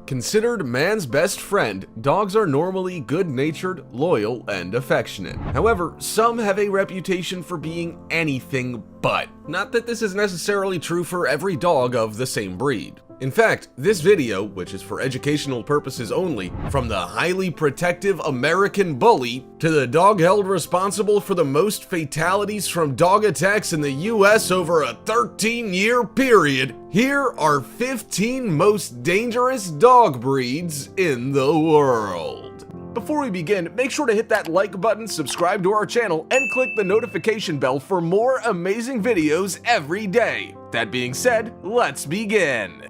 Considered man's best friend, dogs are normally good-natured, loyal, and affectionate. However, some have a reputation for being anything but. Not that this is necessarily true for every dog of the same breed. In fact, this video, which is for educational purposes only, from the highly protective American Bully to the dog held responsible for the most fatalities from dog attacks in the US over a 13-year period, here are 15 most dangerous dog breeds in the world. Before we begin, make sure to hit that like button, subscribe to our channel, and click the notification bell for more amazing videos every day. That being said, let's begin.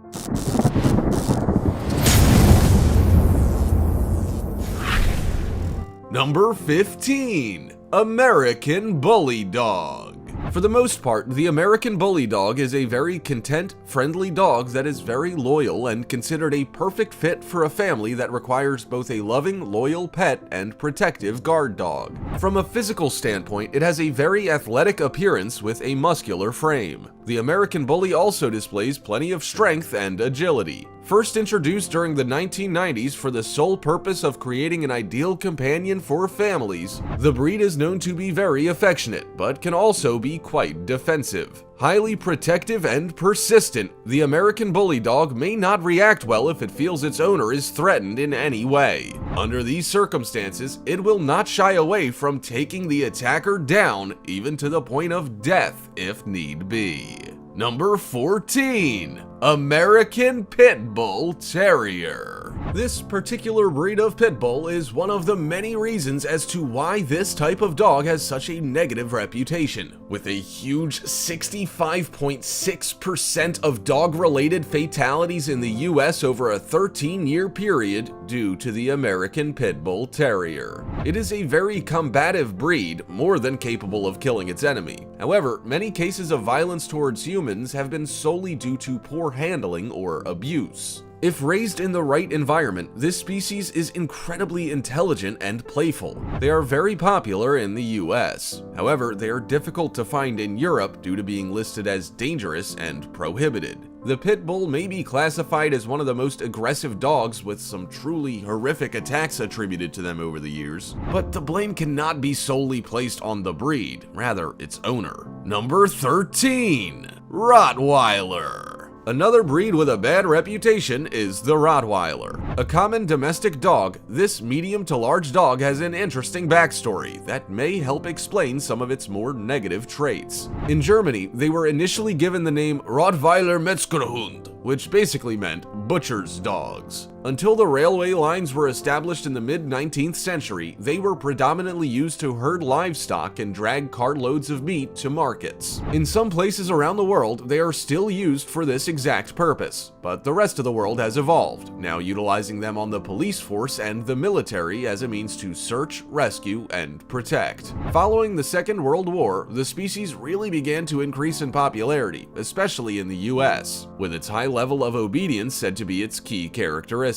Number 15. American Bully Dog. For the most part, the American Bully Dog is a very content, friendly dog that is very loyal and considered a perfect fit for a family that requires both a loving, loyal pet and protective guard dog. From a physical standpoint, it has a very athletic appearance with a muscular frame. The American Bully also displays plenty of strength and agility. First introduced during the 1990s for the sole purpose of creating an ideal companion for families, the breed is known to be very affectionate, but can also be quite defensive. Highly protective and persistent, the American Bully Dog may not react well if it feels its owner is threatened in any way. Under these circumstances, it will not shy away from taking the attacker down, even to the point of death if need be. Number 14. American Pit Bull Terrier. This particular breed of pit bull is one of the many reasons as to why this type of dog has such a negative reputation, with a huge 65.6% of dog-related fatalities in the US over a 13-year period due to the American Pit Bull Terrier. It is a very combative breed, more than capable of killing its enemy. However, many cases of violence towards humans have been solely due to poor handling or abuse. If raised in the right environment, this species is incredibly intelligent and playful. They are very popular in the US. However, they are difficult to find in Europe due to being listed as dangerous and prohibited. The pit bull may be classified as one of the most aggressive dogs, with some truly horrific attacks attributed to them over the years. But the blame cannot be solely placed on the breed, rather its owner. Number 13. Rottweiler. Another breed with a bad reputation is the Rottweiler. A common domestic dog, this medium to large dog has an interesting backstory that may help explain some of its more negative traits. In Germany, they were initially given the name Rottweiler Metzgerhund, which basically meant butcher's dogs. Until the railway lines were established in the mid-19th century, they were predominantly used to herd livestock and drag cartloads of meat to markets. In some places around the world, they are still used for this exact purpose, but the rest of the world has evolved, now utilizing them on the police force and the military as a means to search, rescue, and protect. Following the Second World War, the species really began to increase in popularity, especially in the US, with its high level of obedience said to be its key characteristic.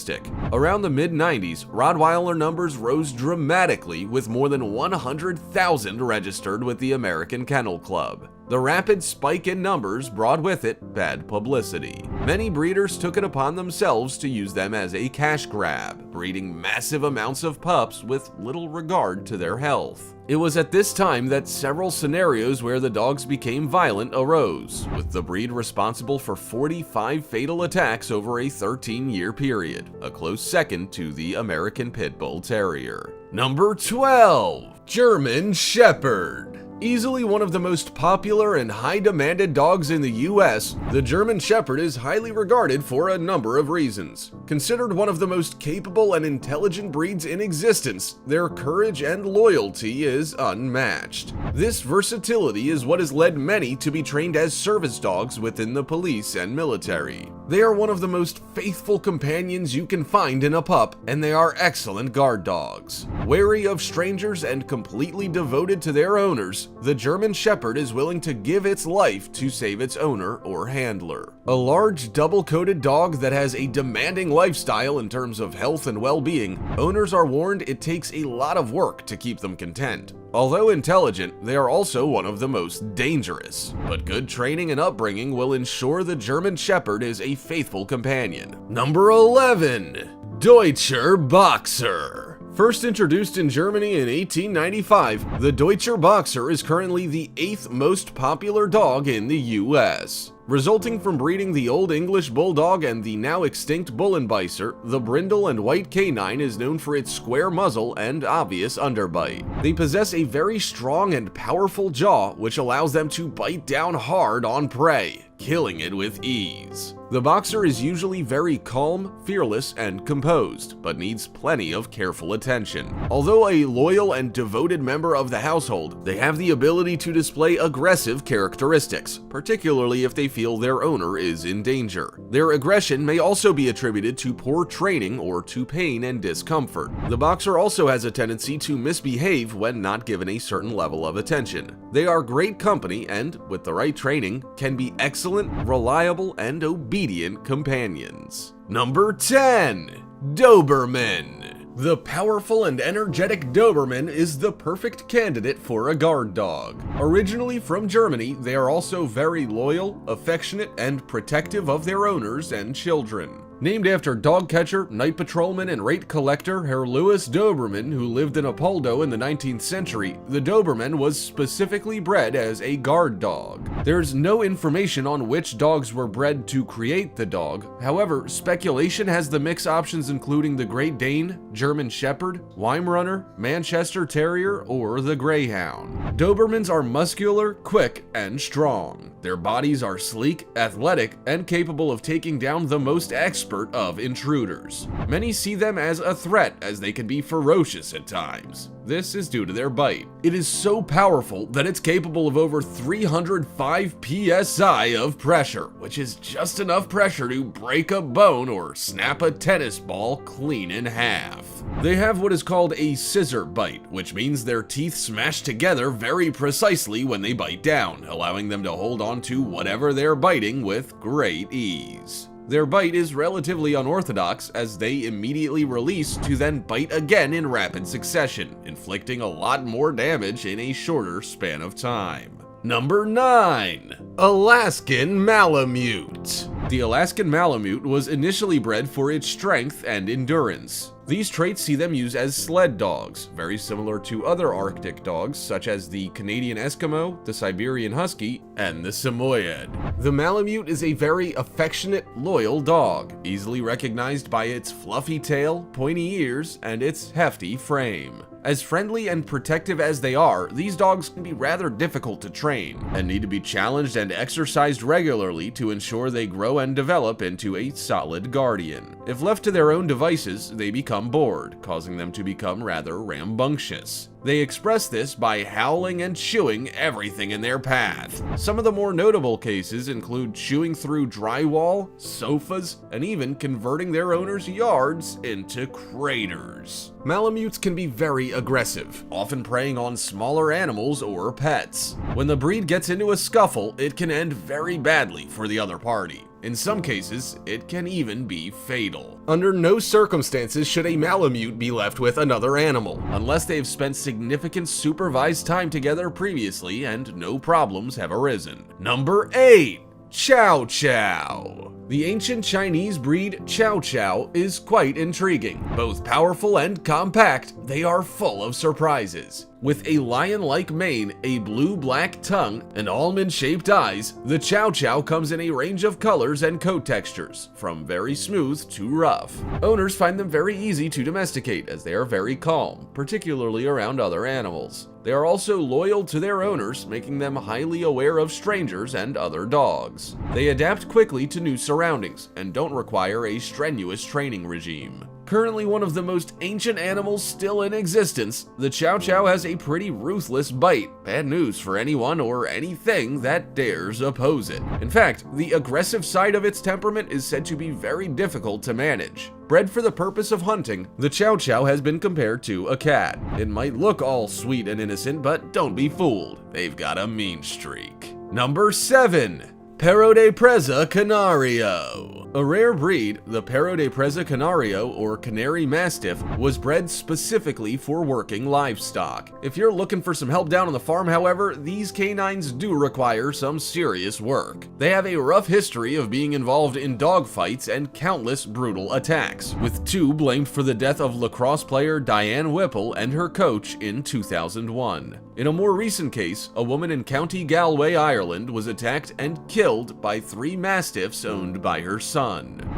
Around the mid-90s, Rottweiler numbers rose dramatically, with more than 100,000 registered with the American Kennel Club. The rapid spike in numbers brought with it bad publicity. Many breeders took it upon themselves to use them as a cash grab, breeding massive amounts of pups with little regard to their health. It was at this time that several scenarios where the dogs became violent arose, with the breed responsible for 45 fatal attacks over a 13-year period, a close second to the American Pit Bull Terrier. Number 12. German Shepherd. Easily one of the most popular and high-demanded dogs in the US, the German Shepherd is highly regarded for a number of reasons. Considered one of the most capable and intelligent breeds in existence, their courage and loyalty is unmatched. This versatility is what has led many to be trained as service dogs within the police and military. They are one of the most faithful companions you can find in a pup, and they are excellent guard dogs. Wary of strangers and completely devoted to their owners, years, the German Shepherd is willing to give its life to save its owner or handler. A large, double-coated dog that has a demanding lifestyle in terms of health and well-being, owners are warned it takes a lot of work to keep them content. Although intelligent, they are also one of the most dangerous, but good training and upbringing will ensure the German Shepherd is a faithful companion. Number 11. Deutscher Boxer. First introduced in Germany in 1895, the Deutscher Boxer is currently the 8th most popular dog in the US. Resulting from breeding the Old English Bulldog and the now extinct Bullenbeißer, the brindle and white canine is known for its square muzzle and obvious underbite. They possess a very strong and powerful jaw, which allows them to bite down hard on prey, killing it with ease. The Boxer is usually very calm, fearless, and composed, but needs plenty of careful attention. Although a loyal and devoted member of the household, they have the ability to display aggressive characteristics, particularly if they feel their owner is in danger. Their aggression may also be attributed to poor training or to pain and discomfort. The Boxer also has a tendency to misbehave when not given a certain level of attention. They are great company and, with the right training, can be excellent, reliable, and obedient companions. Number 10. Doberman. The powerful and energetic Doberman is the perfect candidate for a guard dog. Originally from Germany, they are also very loyal, affectionate, and protective of their owners and children. Named after dog catcher, night patrolman, and rate collector Herr Louis Doberman, who lived in Apoldo in the 19th century, the Doberman was specifically bred as a guard dog. There's no information on which dogs were bred to create the dog. However, speculation has the mix options including the Great Dane, German Shepherd, Weimaraner, Manchester Terrier, or the Greyhound. Dobermans are muscular, quick, and strong. Their bodies are sleek, athletic, and capable of taking down the most expert of intruders. Many see them as a threat as they can be ferocious at times. This is due to their bite. It is so powerful that it's capable of over 305 psi of pressure, which is just enough pressure to break a bone or snap a tennis ball clean in half. They have what is called a scissor bite, which means their teeth smash together very precisely when they bite down, allowing them to hold on to whatever they're biting with great ease. Their bite is relatively unorthodox as they immediately release to then bite again in rapid succession, inflicting a lot more damage in a shorter span of time. Number 9. Alaskan Malamute. The Alaskan Malamute was initially bred for its strength and endurance. These traits see them used as sled dogs, very similar to other Arctic dogs such as the Canadian Eskimo, the Siberian Husky, and the Samoyed. The Malamute is a very affectionate, loyal dog, easily recognized by its fluffy tail, pointy ears, and its hefty frame. As friendly and protective as they are, these dogs can be rather difficult to train and need to be challenged and exercised regularly to ensure they grow and develop into a solid guardian. If left to their own devices, they become bored, causing them to become rather rambunctious. They express this by howling and chewing everything in their path. Some of the more notable cases include chewing through drywall, sofas, and even converting their owners' yards into craters. Malamutes can be very aggressive, often preying on smaller animals or pets. When the breed gets into a scuffle, it can end very badly for the other party. In some cases, it can even be fatal. Under no circumstances should a Malamute be left with another animal, unless they have spent significant supervised time together previously and no problems have arisen. Number 8. Chow Chow. The ancient Chinese breed Chow Chow is quite intriguing. Both powerful and compact, they are full of surprises. With a lion-like mane, a blue-black tongue, and almond-shaped eyes, the Chow Chow comes in a range of colors and coat textures, from very smooth to rough. Owners find them very easy to domesticate as they are very calm, particularly around other animals. They are also loyal to their owners, making them highly aware of strangers and other dogs. They adapt quickly to new surroundings, surroundings and don't require a strenuous training regime. Currently one of the most ancient animals still in existence, the Chow Chow has a pretty ruthless bite. Bad news for anyone or anything that dares oppose it. In fact, the aggressive side of its temperament is said to be very difficult to manage. Bred for the purpose of hunting, the Chow Chow has been compared to a cat. It might look all sweet and innocent, but don't be fooled. They've got a mean streak. Number 7. Perro de Presa Canario. A rare breed, the Perro de Presa Canario, or Canary Mastiff, was bred specifically for working livestock. If you're looking for some help down on the farm, however, these canines do require some serious work. They have a rough history of being involved in dogfights and countless brutal attacks, with 2 blamed for the death of lacrosse player Diane Whipple and her coach in 2001. In a more recent case, a woman in County Galway, Ireland, was attacked and killed by 3 mastiffs owned by her son.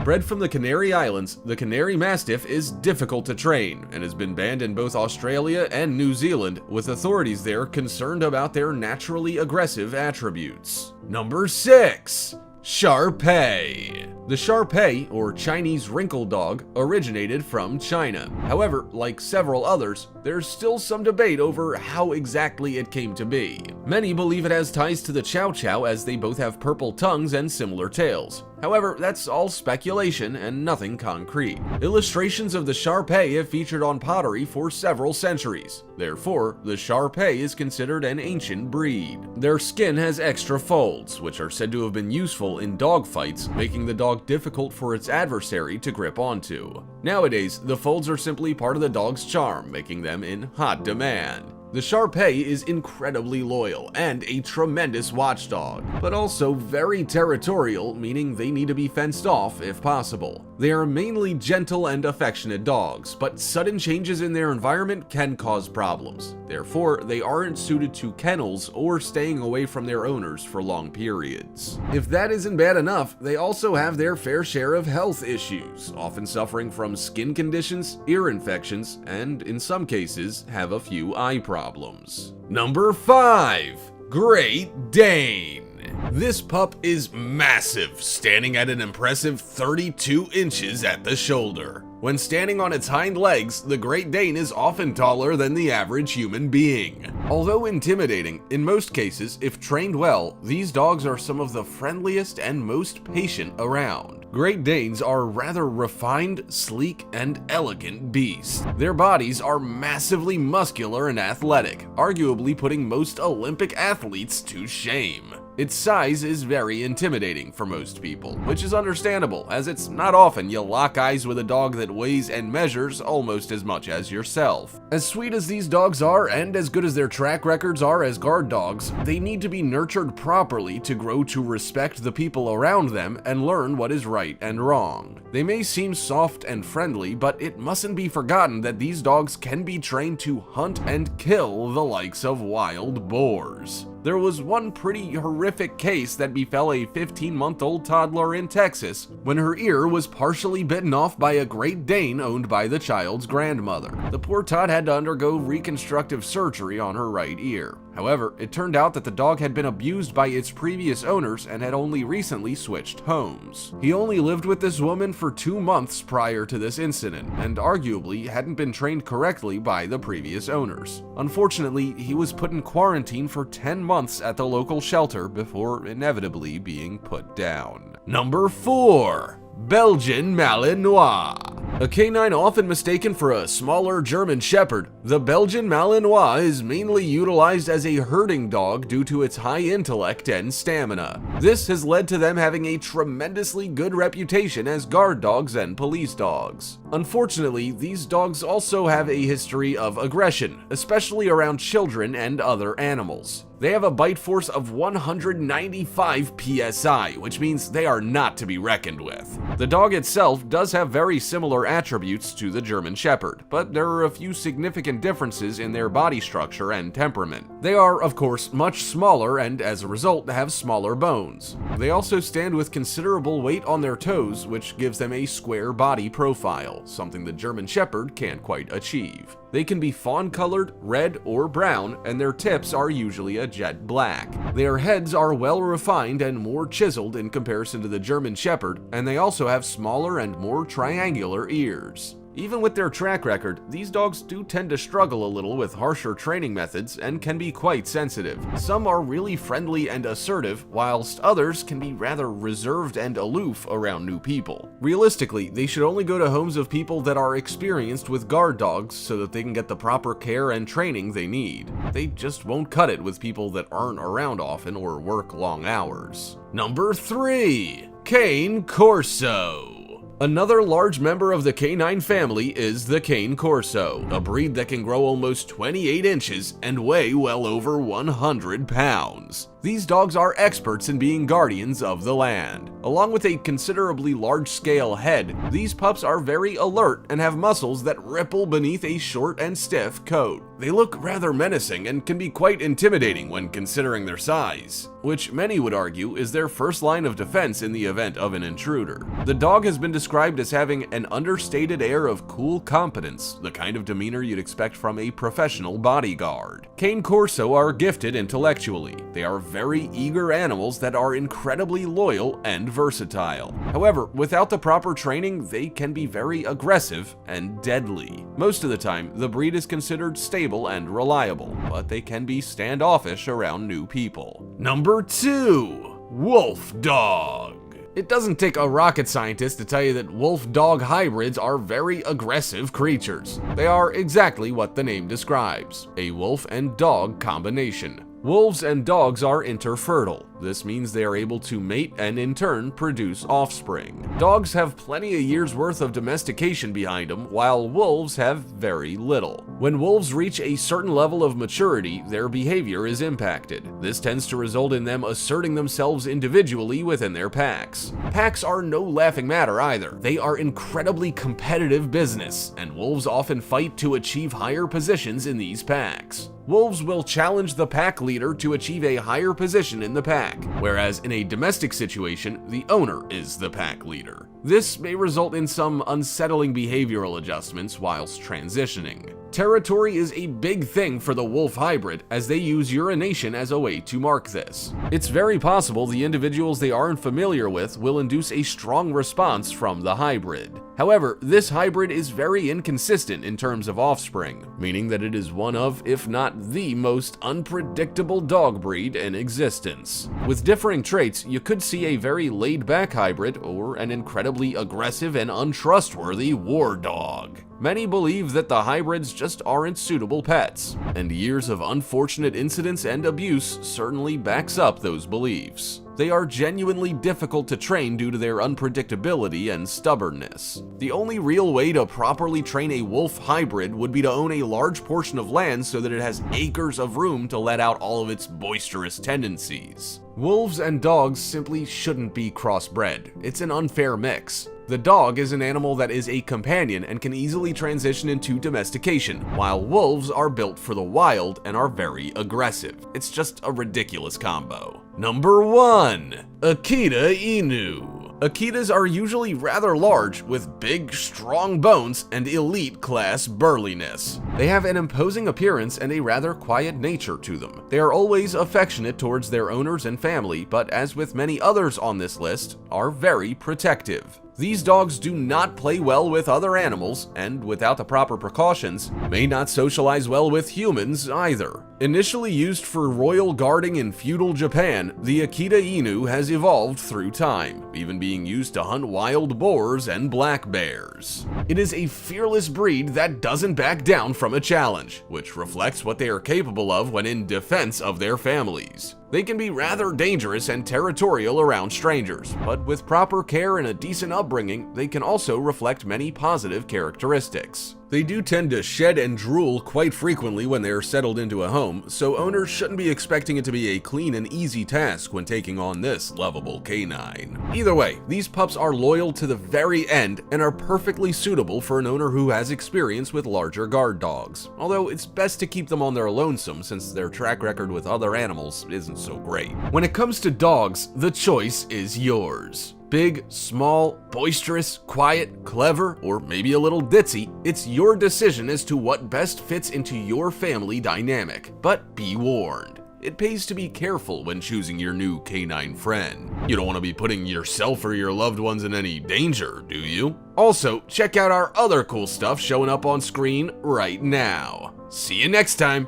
Bred from the Canary Islands, the Canary Mastiff is difficult to train and has been banned in both Australia and New Zealand, with authorities there concerned about their naturally aggressive attributes. Number 6. Shar Pei. The Shar Pei, or Chinese wrinkle dog, originated from China. However, like several others, there's still some debate over how exactly it came to be. Many believe it has ties to the Chow Chow, as they both have purple tongues and similar tails. However, that's all speculation and nothing concrete. Illustrations of the Shar Pei have featured on pottery for several centuries. Therefore, the Shar Pei is considered an ancient breed. Their skin has extra folds, which are said to have been useful in dog fights, making the dog difficult for its adversary to grip onto. Nowadays, the folds are simply part of the dog's charm, making them in hot demand. The Shar Pei is incredibly loyal and a tremendous watchdog, but also very territorial, meaning they need to be fenced off if possible. They are mainly gentle and affectionate dogs, but sudden changes in their environment can cause problems. Therefore, they aren't suited to kennels or staying away from their owners for long periods. If that isn't bad enough, they also have their fair share of health issues, often suffering from skin conditions, ear infections, and in some cases, have a few eye problems. Number 5. Great Dane. This pup is massive, standing at an impressive 32 inches at the shoulder. When standing on its hind legs, the Great Dane is often taller than the average human being. Although intimidating, in most cases, if trained well, these dogs are some of the friendliest and most patient around. Great Danes are rather refined, sleek, and elegant beasts. Their bodies are massively muscular and athletic, arguably putting most Olympic athletes to shame. Its size is very intimidating for most people, which is understandable, as it's not often you lock eyes with a dog that weighs and measures almost as much as yourself. As sweet as these dogs are, and as good as their track records are as guard dogs, they need to be nurtured properly to grow to respect the people around them and learn what is right and wrong. They may seem soft and friendly, but it mustn't be forgotten that these dogs can be trained to hunt and kill the likes of wild boars. There was one pretty horrific case that befell a 15-month-old toddler in Texas when her ear was partially bitten off by a Great Dane owned by the child's grandmother. The poor tot had to undergo reconstructive surgery on her right ear. However, it turned out that the dog had been abused by its previous owners and had only recently switched homes. He only lived with this woman for 2 months prior to this incident, and arguably hadn't been trained correctly by the previous owners. Unfortunately, he was put in quarantine for 10 months at the local shelter before inevitably being put down. Number 4. Belgian Malinois. A canine often mistaken for a smaller German Shepherd, the Belgian Malinois is mainly utilized as a herding dog due to its high intellect and stamina. This has led to them having a tremendously good reputation as guard dogs and police dogs. Unfortunately, these dogs also have a history of aggression, especially around children and other animals. They have a bite force of 195 psi, which means they are not to be reckoned with. The dog itself does have very similar attributes to the German Shepherd, but there are a few significant differences in their body structure and temperament. They are, of course, much smaller and as a result have smaller bones. They also stand with considerable weight on their toes, which gives them a square body profile, something the German Shepherd can't quite achieve. They can be fawn-colored, red, or brown, and their tips are usually a a jet black. Their heads are well refined and more chiseled in comparison to the German Shepherd, and they also have smaller and more triangular ears. Even with their track record, these dogs do tend to struggle a little with harsher training methods and can be quite sensitive. Some are really friendly and assertive, whilst others can be rather reserved and aloof around new people. Realistically, they should only go to homes of people that are experienced with guard dogs so that they can get the proper care and training they need. They just won't cut it with people that aren't around often or work long hours. Number 3. Cane Corso. Another large member of the canine family is the Cane Corso, a breed that can grow almost 28 inches and weigh well over 100 pounds. These dogs are experts in being guardians of the land. Along with a considerably large-scale head, these pups are very alert and have muscles that ripple beneath a short and stiff coat. They look rather menacing and can be quite intimidating when considering their size, which many would argue is their first line of defense in the event of an intruder. The dog has been described as having an understated air of cool competence, the kind of demeanor you'd expect from a professional bodyguard. Cane Corso are gifted intellectually. They are very eager animals that are incredibly loyal and versatile. However, without the proper training, they can be very aggressive and deadly. Most of the time, the breed is considered stable and reliable, but they can be standoffish around new people. Number 2. Wolf Dog. It doesn't take a rocket scientist to tell you that wolf-dog hybrids are very aggressive creatures. They are exactly what the name describes, a wolf and dog combination. Wolves and dogs are interfertile. This means they are able to mate and in turn produce offspring. Dogs have plenty of years worth of domestication behind them, while wolves have very little. When wolves reach a certain level of maturity, their behavior is impacted. This tends to result in them asserting themselves individually within their packs. Packs are no laughing matter either. They are incredibly competitive business, and wolves often fight to achieve higher positions in these packs. Wolves will challenge the pack leader to achieve a higher position in the pack, whereas in a domestic situation, the owner is the pack leader. This may result in some unsettling behavioral adjustments whilst transitioning. Territory is a big thing for the wolf hybrid, as they use urination as a way to mark this. It's very possible the individuals they aren't familiar with will induce a strong response from the hybrid. However, this hybrid is very inconsistent in terms of offspring, meaning that it is one of, if not the most unpredictable dog breed in existence. With differing traits, you could see a very laid-back hybrid or an incredibly aggressive and untrustworthy war dog. Many believe that the hybrids just aren't suitable pets, and years of unfortunate incidents and abuse certainly backs up those beliefs. They are genuinely difficult to train due to their unpredictability and stubbornness. The only real way to properly train a wolf hybrid would be to own a large portion of land so that it has acres of room to let out all of its boisterous tendencies. Wolves and dogs simply shouldn't be crossbred. It's an unfair mix. The dog is an animal that is a companion and can easily transition into domestication, while wolves are built for the wild and are very aggressive. It's just a ridiculous combo. Number 1. Akita Inu. Akitas are usually rather large, with big, strong bones and elite class burliness. They have an imposing appearance and a rather quiet nature to them. They are always affectionate towards their owners and family, but as with many others on this list, are very protective. These dogs do not play well with other animals, and without the proper precautions, may not socialize well with humans either. Initially used for royal guarding in feudal Japan, the Akita Inu has evolved through time, even being used to hunt wild boars and black bears. It is a fearless breed that doesn't back down from a challenge, which reflects what they are capable of when in defense of their families. They can be rather dangerous and territorial around strangers, but with proper care and a decent upbringing, they can also reflect many positive characteristics. They do tend to shed and drool quite frequently when they are settled into a home, so owners shouldn't be expecting it to be a clean and easy task when taking on this lovable canine. Either way, these pups are loyal to the very end and are perfectly suitable for an owner who has experience with larger guard dogs, although it's best to keep them on their lonesome since their track record with other animals isn't so great. When it comes to dogs, the choice is yours. Big, small, boisterous, quiet, clever, or maybe a little ditzy, it's your decision as to what best fits into your family dynamic. But be warned, it pays to be careful when choosing your new canine friend. You don't want to be putting yourself or your loved ones in any danger, do you? Also, check out our other cool stuff showing up on screen right now. See you next time!